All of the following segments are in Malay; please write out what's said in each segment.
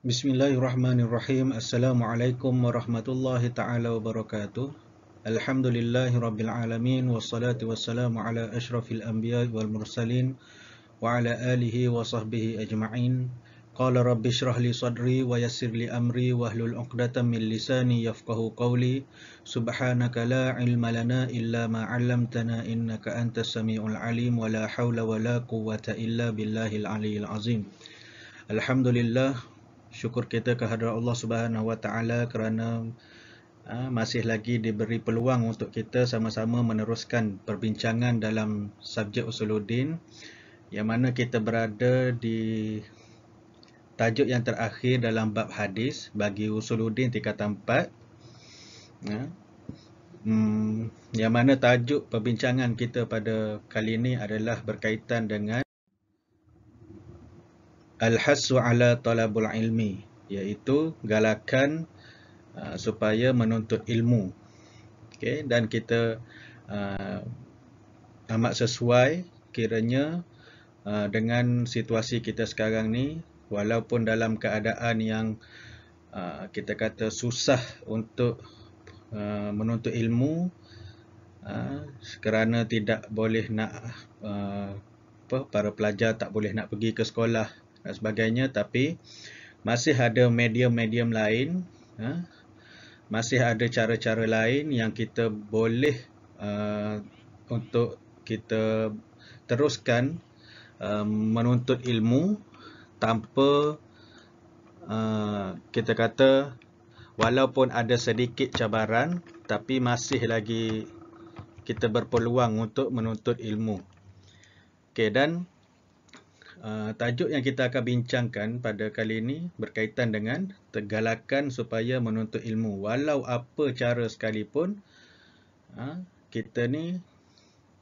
Bismillahirrahmanirrahim. Assalamualaikum warahmatullahi ta'ala wabarakatuh. Alhamdulillahi rabbil alamin. Wassalatu wassalamu ala ashrafil anbiya wal mursalin. Wa ala alihi wa sahbihi ajma'in. Qala rabbi shrah li sadri wa yassir li amri wahlul 'uqdatam min lisani yafqahu qawli. Subhanaka la ilma lana illa ma 'allamtana innaka antas samiul alim wa la haula wa la quwwata illa billahil aliyyil azim. Alhamdulillah, syukur kita kehadrat Allah Subhanahu Wa Taala kerana masih lagi diberi peluang untuk kita sama-sama meneruskan perbincangan dalam subjek Usuluddin, yang mana kita berada di tajuk yang terakhir dalam bab hadis bagi Usuluddin tingkatan 4. Yang mana tajuk perbincangan kita pada kali ini adalah berkaitan dengan Al-hassu ala talabul ilmi, iaitu galakan supaya menuntut ilmu. Okay, dan kita amat sesuai kiranya dengan situasi kita sekarang ni, walaupun dalam keadaan yang kita kata susah untuk menuntut ilmu, kerana tidak boleh nak para pelajar tak boleh nak pergi ke sekolah dan sebagainya, tapi masih ada medium-medium lain, masih ada cara-cara lain yang kita boleh untuk kita teruskan menuntut ilmu tanpa kita kata walaupun ada sedikit cabaran, tapi masih lagi kita berpeluang untuk menuntut ilmu. Okey, dan tajuk yang kita akan bincangkan pada kali ini berkaitan dengan galakan supaya menuntut ilmu. Walau apa cara sekalipun, kita ni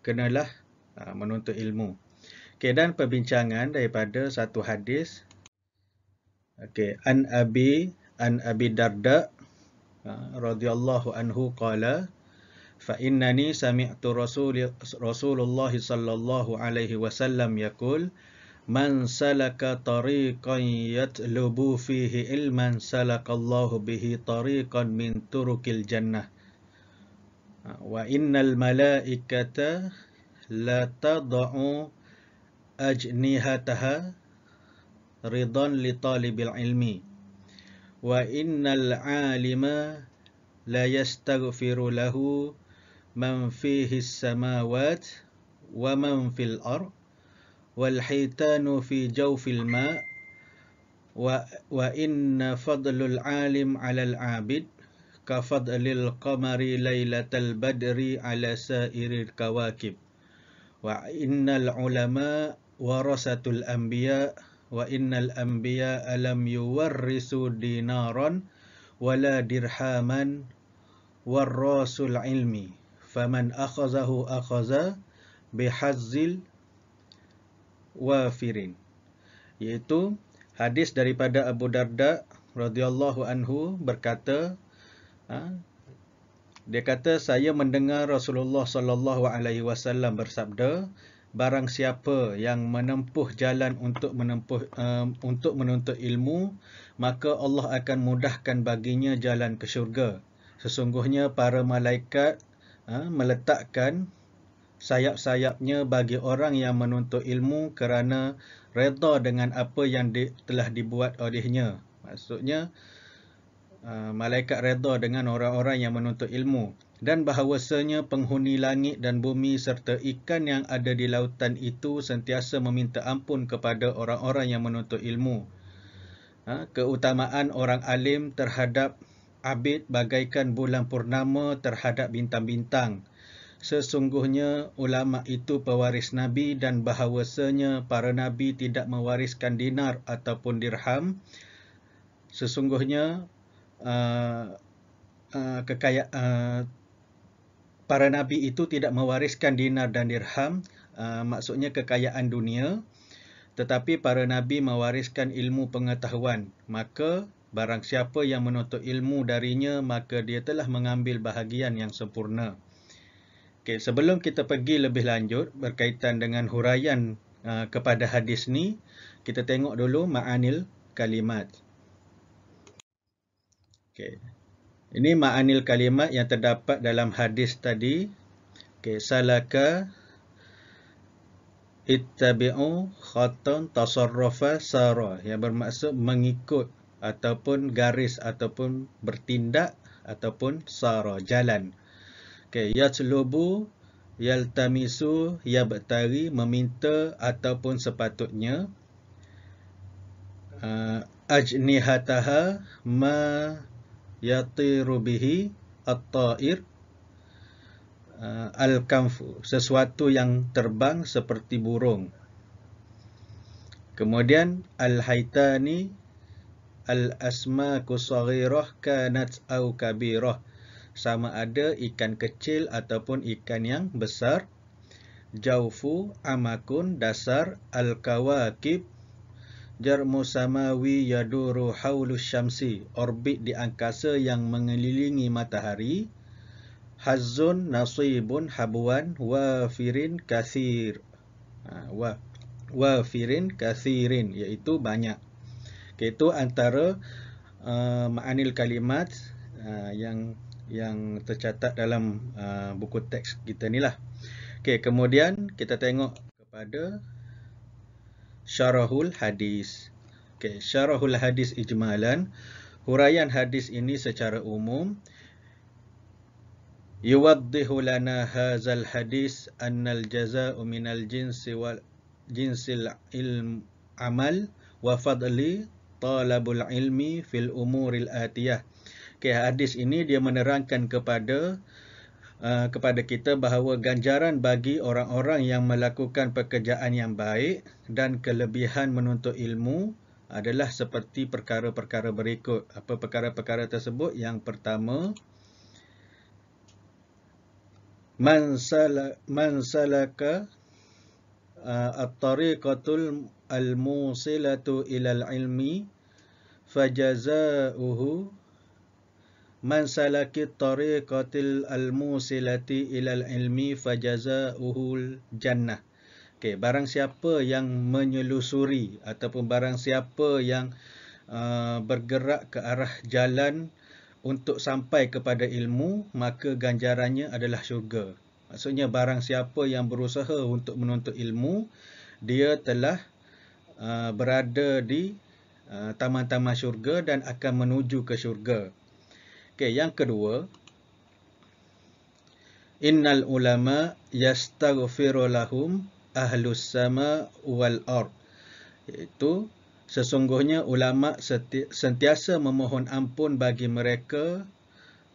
kenalah menuntut ilmu. Okey, dan perbincangan daripada satu hadis. Okey, an Abi Darda radhiyallahu anhu qala fa innani sami'tu Rasulullah sallallahu alaihi wasallam yaqul man salaka tariqan yatlubu fihi ilman salakallahu bihi tariqan min turukil jannah wa innal malaikata la tad'u ajnihataha ridan li talibil ilmi wa innal alima la yastaghfiru lahu man fihi samawat wa man fil ard wal hitanu fi jawfil ma' wa inna fadlul alim 'alal 'abid ka fadlil qamari lailatal badri 'ala sa'iril kawakib wa innal ulama warasatul anbiya wa innal anbiya alam yuwarrisu dinaran wala dirhaman warasul ilmi faman akhazahu akhaza bihazzil wafirin. Iaitu hadis daripada Abu Darda radhiyallahu anhu berkata, dia kata, saya mendengar Rasulullah sallallahu alaihi wasallam bersabda, barang siapa yang menempuh jalan untuk menuntut ilmu, maka Allah akan mudahkan baginya jalan ke syurga. Sesungguhnya para malaikat meletakkan sayap-sayapnya bagi orang yang menuntut ilmu kerana redha dengan apa yang telah dibuat olehnya. Maksudnya malaikat redha dengan orang-orang yang menuntut ilmu, dan bahawasanya penghuni langit dan bumi serta ikan yang ada di lautan itu sentiasa meminta ampun kepada orang-orang yang menuntut ilmu. Keutamaan orang alim terhadap abid bagaikan bulan purnama terhadap bintang-bintang. Sesungguhnya ulama itu pewaris Nabi, dan bahawasanya para Nabi tidak mewariskan dinar ataupun dirham. Sesungguhnya para nabi itu tidak mewariskan dinar dan dirham, maksudnya kekayaan dunia, tetapi para nabi mewariskan ilmu pengetahuan. Maka barang siapa yang menuntut ilmu darinya, maka dia telah mengambil bahagian yang sempurna. Okey, sebelum kita pergi lebih lanjut berkaitan dengan huraian kepada hadis ni, kita tengok dulu ma'anil kalimat. Okey. Ini ma'anil kalimat yang terdapat dalam hadis tadi. Okey, salaka ittabi'u khatan tasarrufa sara, yang bermaksud mengikut ataupun garis ataupun bertindak ataupun sara, jalan. Okey, yatlubu, yaltamisu, yabtari, meminta ataupun sepatutnya. Ajnihataha ma yatiru bihi at-ta'ir, al-kanfu, sesuatu yang terbang seperti burung. Kemudian al-haitani, al-asmaku saghirah kanat au kabirah, sama ada ikan kecil ataupun ikan yang besar. Jaufu, amakun, dasar. Al-kawakib, jarmu samawi yaduru haulus syamsi, orbit di angkasa yang mengelilingi matahari. Hazzun, nasibun, habuan. Wafirin, kathir, wafirin, kathirin, iaitu banyak. Okay, itu antara ma'anil kalimat yang tercatat dalam buku teks kita ni lah. Okay, kemudian kita tengok kepada syarahul hadis. Okay, syarahul hadis ijmalan, huraian hadis ini secara umum. Yuwaddihu lana hadzal hadis annal jazaa'u minal jinsi wal jinsil ilm amal wa fadli talabul ilmi fil umuril atiyah. Okay, hadis ini dia menerangkan kepada kita bahawa ganjaran bagi orang-orang yang melakukan pekerjaan yang baik dan kelebihan menuntut ilmu adalah seperti perkara-perkara berikut. Apa perkara-perkara tersebut? Yang pertama, man salaka at-tariqatul al-musilatu ilal ilmi fajazauhu man salaki tariqatil al-musilati ilal ilmi fajazauhul jannah. Okey, barang siapa yang menyelusuri ataupun barang siapa yang bergerak ke arah jalan untuk sampai kepada ilmu, maka ganjarannya adalah syurga. Maksudnya barang siapa yang berusaha untuk menuntut ilmu, dia telah berada di taman-taman syurga dan akan menuju ke syurga. Okey, yang kedua, innal ulama yastaghfiru lahum ahlus sama wal ard, iaitu sesungguhnya ulama sentiasa memohon ampun bagi mereka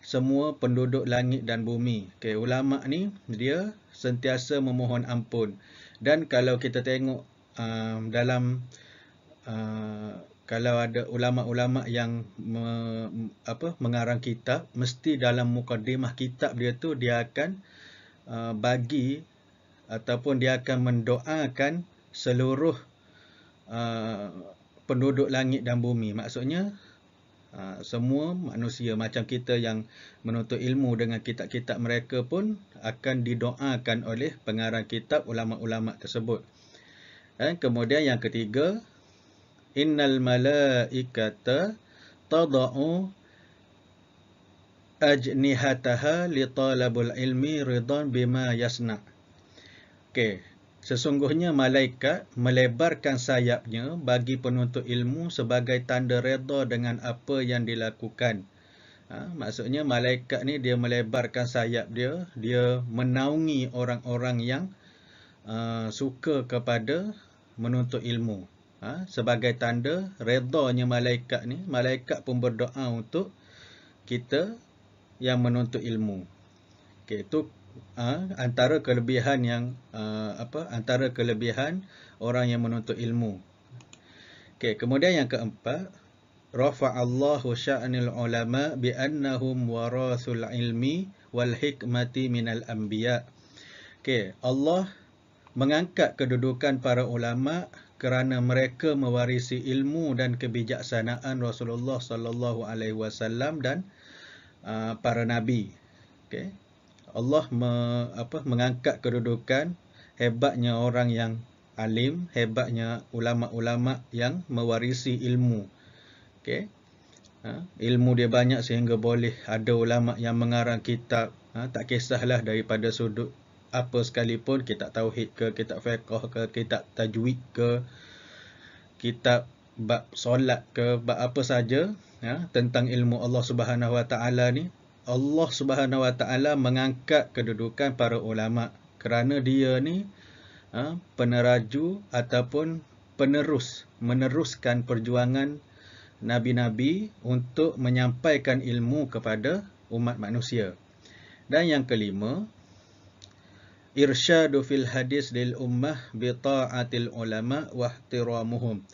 semua penduduk langit dan bumi. Okey, ulama ni dia sentiasa memohon ampun. Dan kalau kita tengok kalau ada ulama-ulama yang mengarang kitab, mesti dalam mukadimah kitab dia tu dia akan bagi ataupun dia akan mendoakan seluruh penduduk langit dan bumi. Maksudnya semua manusia macam kita yang menuntut ilmu dengan kitab-kitab mereka pun akan didoakan oleh pengarang kitab, ulama-ulama tersebut. Dan kemudian yang ketiga, innal malaikata tada'u ajnihataha li talabul ilmi ridan bima yasna'. Okey, sesungguhnya malaikat melebarkan sayapnya bagi penuntut ilmu sebagai tanda redha dengan apa yang dilakukan. Maksudnya malaikat ni dia melebarkan sayap dia, dia menaungi orang-orang yang suka kepada menuntut ilmu. Sebagai tanda redhanya malaikat ni, malaikat pun berdoa untuk kita yang menuntut ilmu. Okey, itu antara kelebihan yang antara kelebihan orang yang menuntut ilmu. Okey, kemudian yang keempat, rafa'allahu sya'nil ulama bi annahum warathul ilmi wal hikmati minal anbiya. Okey, Allah mengangkat kedudukan para ulama kerana mereka mewarisi ilmu dan kebijaksanaan Rasulullah sallallahu alaihi wasallam dan para nabi. Okey. Allah mengangkat kedudukan hebatnya orang yang alim, hebatnya ulama-ulama yang mewarisi ilmu. Okey. Ilmu dia banyak sehingga boleh ada ulama yang mengarang kitab, tak kisahlah daripada sudut apa sekalipun, kitab tauhid ke, kitab fiqh ke, kitab tajwid ke, kitab bab solat ke, bab apa saja tentang ilmu Allah Subhanahu Wa Taala ni, Allah Subhanahu Wa Taala mengangkat kedudukan para ulama kerana dia ni peneraju ataupun meneruskan perjuangan nabi-nabi untuk menyampaikan ilmu kepada umat manusia. Dan yang kelima, irsyadu fil hadis lil ummah bi ta'atil ulama wa ihtiramuhum.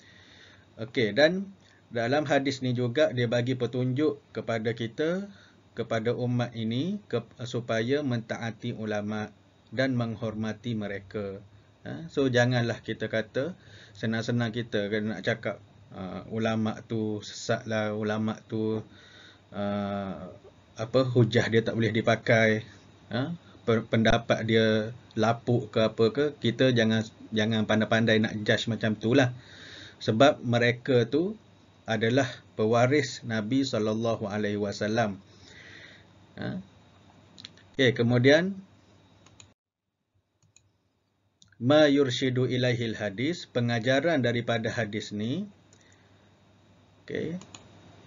Okey, dan dalam hadis ni juga dia bagi petunjuk kepada kita, kepada umat ini, supaya mentaati ulama dan menghormati mereka. So janganlah kita kata, senang-senang kita nak cakap ulama tu sesat lah, ulama tu hujah dia tak boleh dipakai, pendapat dia lapuk ke apa ke, kita jangan pandai-pandai nak judge macam tu lah. Sebab mereka tu adalah pewaris Nabi SAW. Okay, kemudian ma yurshidu ilaihil hadis, pengajaran daripada hadis ni. Okay.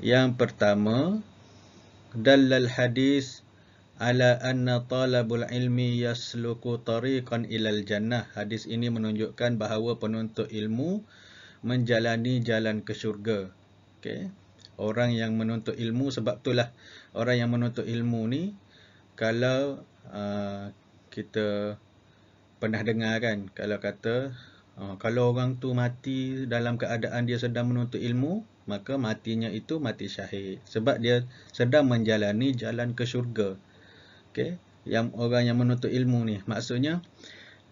Yang pertama, dallal hadis ala anna talabul ilmi yasluku tariqan ilal jannah. Hadis ini menunjukkan bahawa penuntut ilmu menjalani jalan ke syurga. Okay. Orang yang menuntut ilmu, sebab itulah orang yang menuntut ilmu ni, kalau kita pernah dengar kan, kalau kata kalau orang tu mati dalam keadaan dia sedang menuntut ilmu, maka matinya itu mati syahid, sebab dia sedang menjalani jalan ke syurga. Okay? Yang orang yang menuntut ilmu ni, maksudnya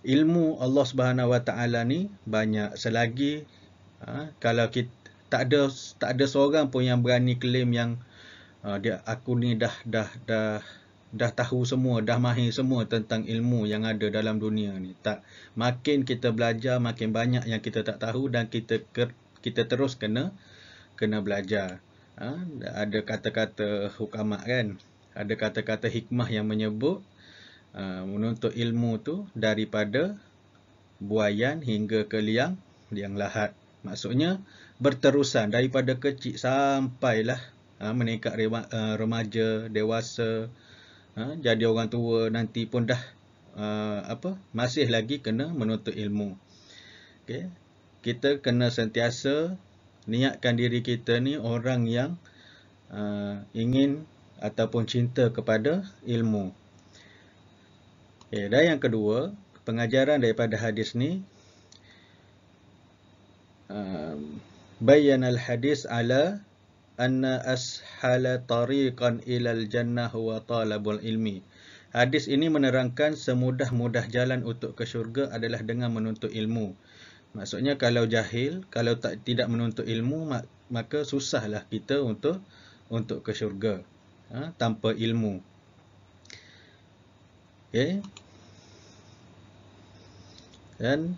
ilmu Allah Subhanahu Wa Taala ni banyak. Selagi kalau kita tak ada seorang pun yang berani claim yang aku ni dah tahu semua, dah mahir semua tentang ilmu yang ada dalam dunia ni. Tak. Makin kita belajar, makin banyak yang kita tak tahu, dan kita terus kena belajar. Ada kata-kata hukama kan, ada kata-kata hikmah yang menyebut menuntut ilmu tu daripada buayan hingga ke liang lahat. Maksudnya berterusan daripada kecil sampailah meningkat remaja, dewasa, jadi orang tua, nanti pun dah masih lagi kena menuntut ilmu. Okay. Kita kena sentiasa niatkan diri kita ni orang yang ingin ataupun cinta kepada ilmu. Okay. Dan yang kedua, pengajaran daripada hadis ni, bayan al-hadis ala anna ashala tariqan ilal jannah wa talabul ilmi. Hadis ini menerangkan semudah-mudah jalan untuk ke syurga adalah dengan menuntut ilmu. Maksudnya kalau jahil, kalau tidak menuntut ilmu, maka susahlah kita untuk ke syurga tanpa ilmu. Okay. Dan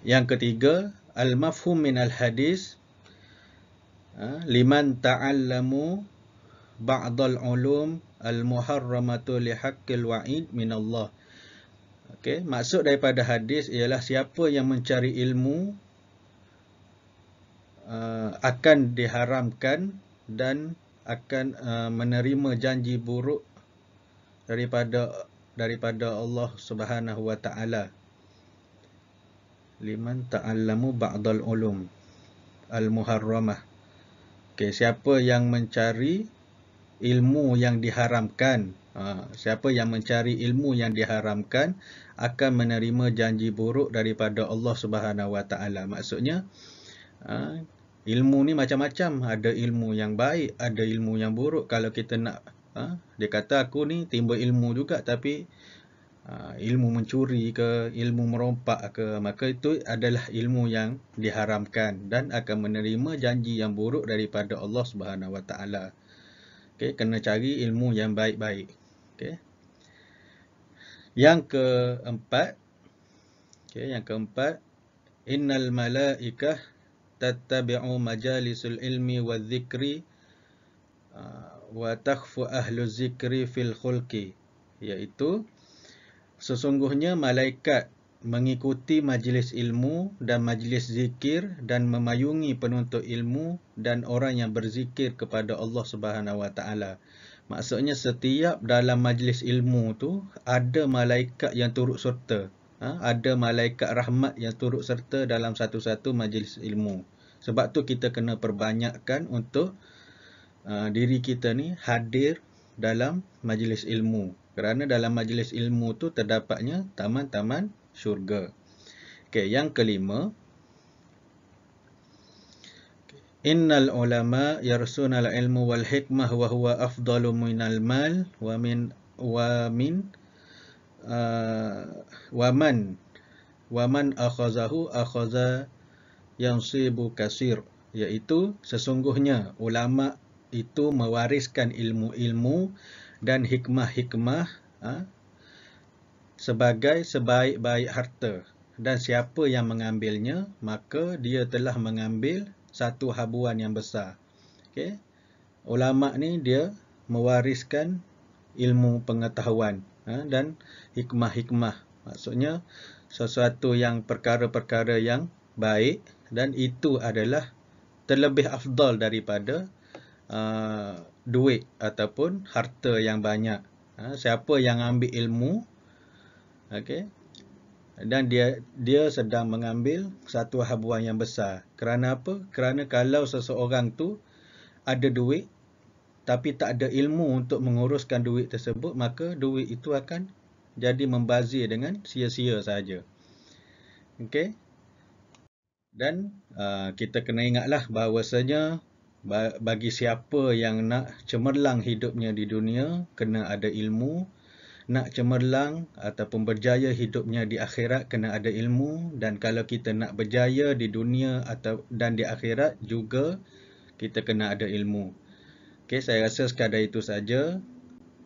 yang ketiga, al-mafhum min al-hadis liman ta'allamu ba'dal ulum al-muharramatu li haqqil wa'id min Allah. Okay. Maksud daripada hadis ialah siapa yang mencari ilmu akan diharamkan dan akan menerima janji buruk daripada Allah Subhanahu Wa Taala. Liman ta'allamu ba'dal ulum al-muharramah. Okay, siapa yang mencari ilmu yang diharamkan, siapa yang mencari ilmu yang diharamkan akan menerima janji buruk daripada Allah Subhanahu Wa Taala. Maksudnya Ilmu ni macam-macam, ada ilmu yang baik, ada ilmu yang buruk. Kalau kita nak, dia kata aku ni timba ilmu juga, tapi ilmu mencuri ke, ilmu merompak ke, maka itu adalah ilmu yang diharamkan dan akan menerima janji yang buruk daripada Allah Subhanahu Wa Taala. Okey, kena cari ilmu yang baik-baik. Okey. Yang keempat, innal malaikah tattabi'u majalisul ilmi wadh-dhikri wa takhfu ahlu zikri fil khulqi, iaitu sesungguhnya malaikat mengikuti majlis ilmu dan majlis zikir dan memayungi penuntut ilmu dan orang yang berzikir kepada Allah Subhanahu Wa Taala. Maksudnya setiap dalam majlis ilmu tu ada malaikat yang turut serta. Ada malaikat rahmat yang turut serta dalam satu-satu majlis ilmu. Sebab tu kita kena perbanyakkan untuk diri kita ni hadir dalam majlis ilmu. Kerana dalam majlis ilmu tu terdapatnya taman-taman syurga. Okey, yang kelima, innal ulama yarsuna al-ilmu wal hikmah wa huwa afdalu minal mal wa man akhazahu akhaza yansibu kasir, iaitu sesungguhnya ulama itu mewariskan ilmu-ilmu dan hikmah-hikmah sebagai sebaik-baik harta, dan siapa yang mengambilnya maka dia telah mengambil satu habuan yang besar. Okey. Ulama ni dia mewariskan ilmu pengetahuan dan hikmah-hikmah. Maksudnya sesuatu yang perkara-perkara yang baik, dan itu adalah terlebih afdal daripada duit ataupun harta yang banyak. Siapa yang ambil ilmu, okey, dan dia sedang mengambil satu habuan yang besar. Kerana apa? Kerana kalau seseorang tu ada duit tapi tak ada ilmu untuk menguruskan duit tersebut, maka duit itu akan jadi membazir dengan sia-sia saja. Okey. Dan kita kena ingatlah bahawasanya bagi siapa yang nak cemerlang hidupnya di dunia, kena ada ilmu. Nak cemerlang ataupun berjaya hidupnya di akhirat, kena ada ilmu. Dan kalau kita nak berjaya di dunia dan di akhirat juga, kita kena ada ilmu. Okey, saya rasa sekadar itu saja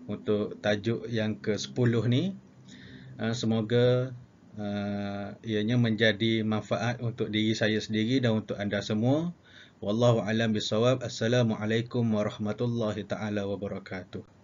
untuk tajuk yang ke-10 ni. Semoga ianya menjadi manfaat untuk diri saya sendiri dan untuk anda semua. Wallahu a'lam bissawab. Assalamualaikum warahmatullahi taala wabarakatuh.